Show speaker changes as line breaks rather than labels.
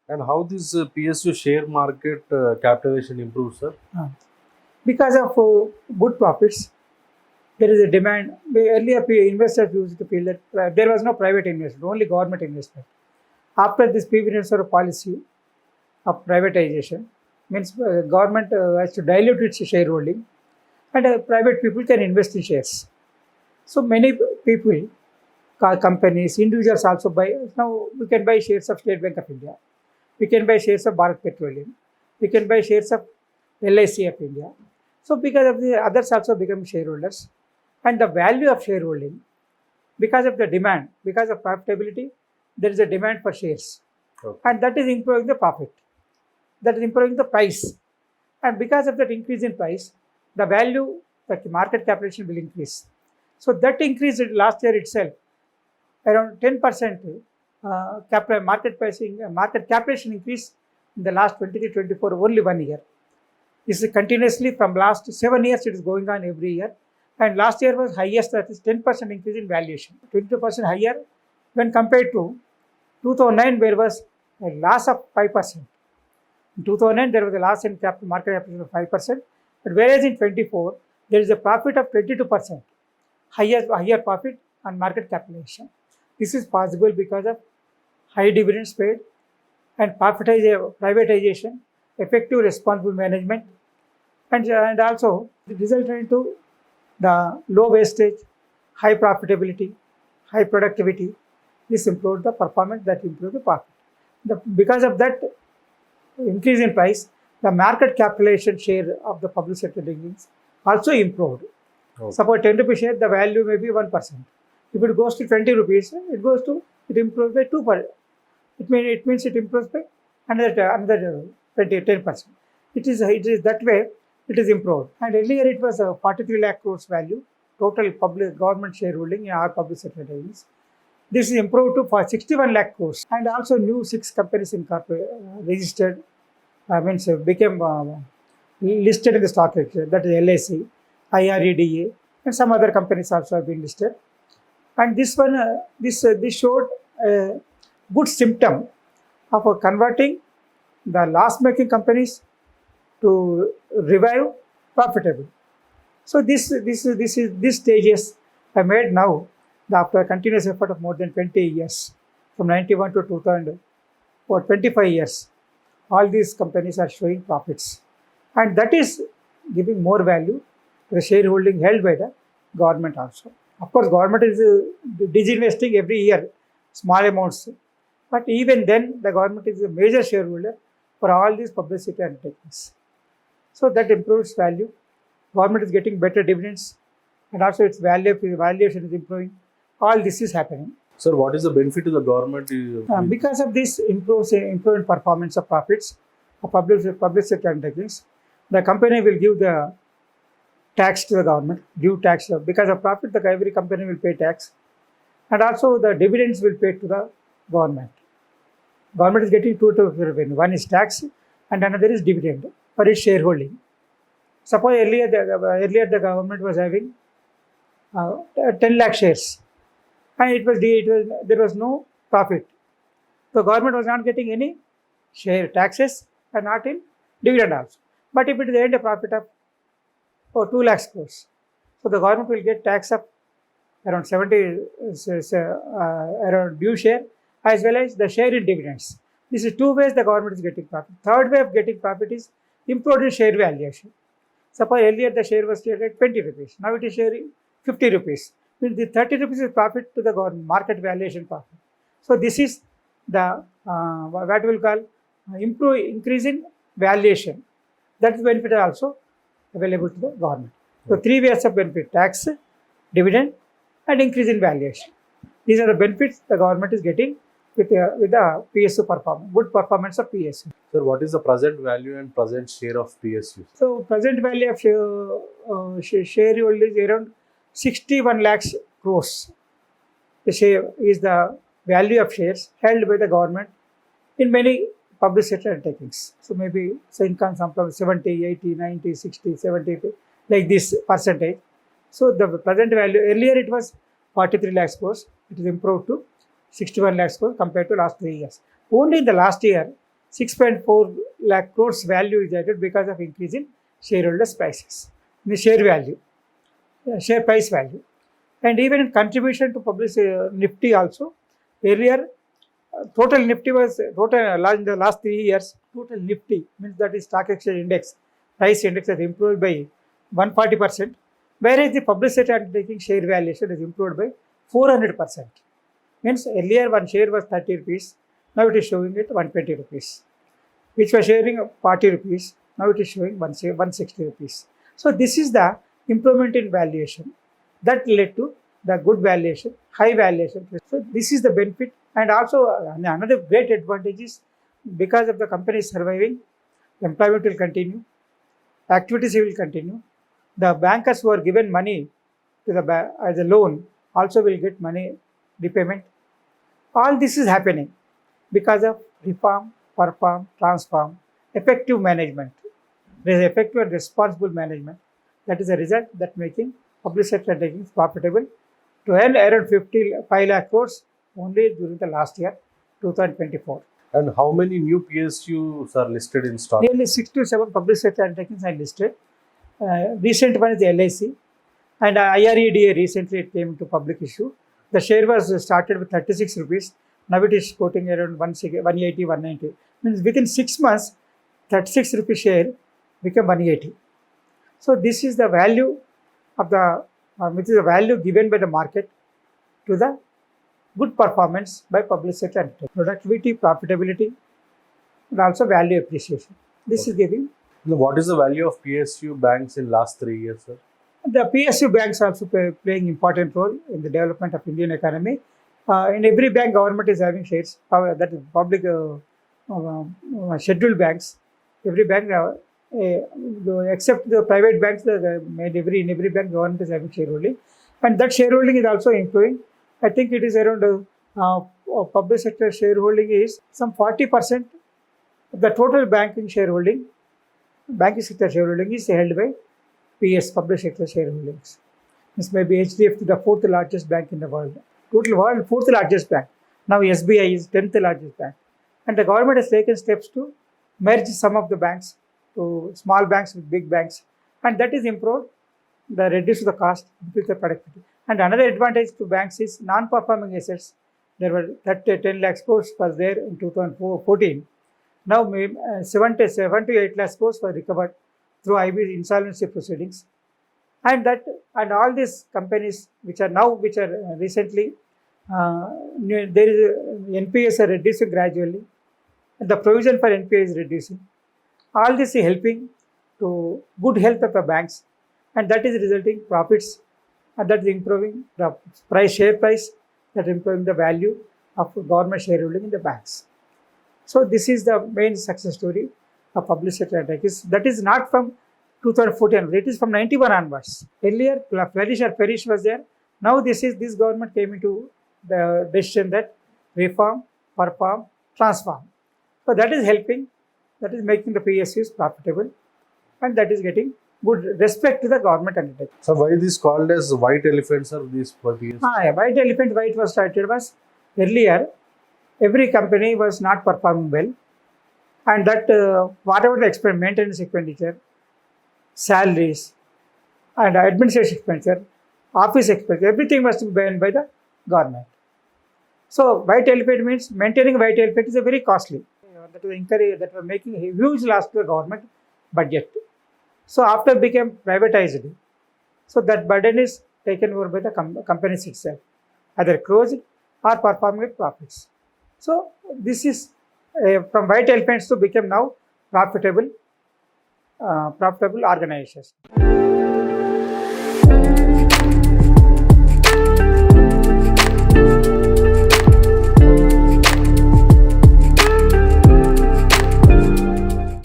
And how this PSU share market capitalization improves, sir?
Because of good profits, there is a demand. Earlier, investors used to feel that there was no private investment, only government investment. After this preference or policy of privatization, means government has to dilute its shareholding, and private people can invest in shares. So many people, companies, individuals also buy. Now we can buy shares of State Bank of India. We can buy shares of Bharat Petroleum. We can buy shares of LIC of India. So because of the others also become shareholders, and the value of shareholding, because of the demand, because of profitability, there is a demand for shares,
Okay.
and that is improving the profit. That is improving the price, and because of that increase in price, the value, the market capitalization will increase. So that increase last year itself around 10% market pricing, market capitalization increase in the last 23-24, only 1 year. This is continuously from last 7 years, it is going on every year. And last year was highest, that is 10% increase in valuation, 22% higher when compared to 2009, where was a loss of 5%. In 2009, there was a loss in market capitalization of 5%, but whereas in 24, there is a profit of 22%, higher profit on market capitalization. This is possible because of high dividends paid and privatization, effective responsible management, and also it resulted into the low wastage, high profitability, high productivity. This improved the performance, that improved the profit. Because of that increase in price, the market capitalization share of the public sector dealings also improved.
Okay.
Suppose 10 rupees share, the value may be 1%. If it goes to 20 rupees, it improves by 2%. It means it improves by another 10%. It is that way it is improved. And earlier it was a 43 lakh crores value, total public government shareholding in our public sector dealings. This is improved to for 61 lakh crores, and also new 6 companies registered, became listed in the stock exchange. That is LIC, IREDA, and some other companies also have been listed. And this showed a good symptom of converting the loss-making companies to revive profitable. So these stages are made now after a continuous effort of more than 20 years, from 91 to 2000, for 25 years. All these companies are showing profits, and that is giving more value to the shareholding held by the government also. Of course, government is disinvesting every year small amounts, but even then the government is a major shareholder for all these publicity undertakings. So that improves value. Government is getting better dividends, and also its valuation is improving. All this is happening.
Sir, what is the benefit to the government?
Because of this improved performance of profits of public sector undertakings, the company will give the tax to the government, because of profit, every company will pay tax, and also the dividends will pay to the government. Government is getting two types of revenue. One is tax, and another is dividend for its shareholding. Suppose earlier the government was having 10 lakh shares, and there was no profit. So government was not getting any share taxes and not in dividend also. But if it is earned a profit of 2 lakhs crores, so the government will get tax of around 70 around due share, as well as the share in dividends. This is two ways the government is getting profit. Third way of getting profit is improved share valuation. Suppose earlier the share was traded at 20 rupees, now it is sharing 50 rupees. Means the 30 rupees is profit to the government, market valuation profit. So this is the what we will call increase in valuation. That is benefit also available to the government. So three ways of benefit: tax, dividend, and increase in valuation. These are the benefits the government is getting with the PSU performance, good performance of PSU.
Sir, what is the present value and present share of PSU?
So present value of shareholder is around 61 lakhs crores. The share is the value of shares held by the government in many public sector undertakings. So maybe income from 70, 80, 90, 60, 70, like this percentage. So the present value, earlier it was 43 lakhs crores. It is improved to 61 lakhs crores compared to last 3 years. Only in the last year, 6.4 lakh crores value is added because of increase in shareholders' prices, the share value, share price value. And even in contribution to public Nifty also, earlier total Nifty was in the last 3 years, total Nifty means that is stock exchange index, price index has improved by 140%, whereas the public sector undertaking share valuation is improved by 400%. Means earlier one share was 30 rupees, now it is showing it 120 rupees, which was sharing 40 rupees, now it is showing 160 rupees. So this is the improvement in valuation that led to the good valuation, high valuation. So this is the benefit, and also another great advantage is because of the company surviving, employment will continue, activities will continue. The bankers who are given money to the as a loan also will get money repayment. All this is happening because of reform, perform, transform, effective management. There is effective and responsible management. That is a result that making public sector undertakings profitable to earn around 55 lakh crores only during the last year, 2024.
And how many new PSUs are listed in stock?
Nearly 6 to 7 public sector undertakings are listed. Recent one is the LIC, and IREDA recently it came into public issue. The share was started with 36 rupees. Now it is quoting around 180, 190. Means within 6 months, 36 rupee share became 180. So this is the value of the, which is the value given by the market to the good performance by public sector undertaking. Productivity, profitability, and also value appreciation. This is giving.
What is the value of PSU banks in last 3 years, sir?
The PSU banks also playing important role in the development of Indian economy. In every bank, government is having shares. That is public scheduled banks. Every bank, except the private banks, in every bank, government is having shareholding, and that shareholding is also improving. I think it is around public sector shareholding is some 40% of the total banking shareholding. Banking sector shareholding is held by PS, public sector shareholdings. This may be HDFC, the 4th largest bank in the world. Total world 4th largest bank. Now SBI is 10th largest bank. And the government has taken steps to merge some of the banks to small banks with big banks. And that is improved, reduce the cost, increase the productivity. And another advantage to banks is non-performing assets. There were 10 lakh crores was there in 2014. Now 7 to 8 lakh crores were recovered through IB insolvency proceedings, and all these companies which are recently there is NPAs are reducing gradually, and the provision for NPA is reducing. All this is helping to good health of the banks, and that is resulting profits, and that is improving the share price, that is improving the value of government shareholding in the banks. So this is the main success story of public sector undertakings. That is not from 2014, it is from 91 onwards. Earlier, Perish was there. Now this government came into the decision that reform, perform, transform. So that is helping, that is making the PSUs profitable, and that is getting good respect to the government undertaking.
So why this called as white elephants or these PSUs?
White elephant, why it was started was earlier every company was not performing well, and that whatever the maintenance expenditure, salaries, and administration expenditure, office expenditure, everything must be borne by the government. So white elephant means maintaining white elephant is a very costly. That was making a huge loss to the government budget. So after became privatized, so that burden is taken over by the companies itself, either closed or performing with profits. So this is from white elephants to become now profitable organizations.